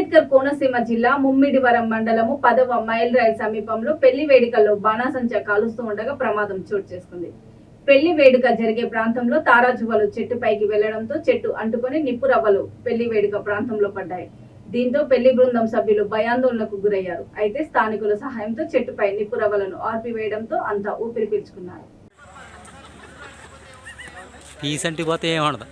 అంబేద్కర్ కోనసీమ జిల్లా ముమ్మిడివరం మండలము 10వ మైల్ రైల్ సమీపంలో పెళ్లి వేడుకల్లో బాణాసంచా కాలుస్తూ ఉండగా ప్రమాదం చోటు చేసుకుంది. పెళ్లి వేడుక జరిగే ప్రాంతంలో తారాజువ్వలు చెట్టుపైకి వెళ్లడంతో చెట్టు అంటుకొని నిప్పు రవ్వలు పెళ్లి వేడుక ప్రాంతంలో పడ్డాయి. దీంతో పెళ్లి బృందం సభ్యులు భయాందోళనకు గురయ్యారు. అయితే స్థానికుల సహాయంతో చెట్టుపై నిప్పు రవ్వలను ఆర్పివేయడంతో అంతా ఊపిరి పీల్చుకున్నారు. పీస్ అంటే పోతే ఏమడదు.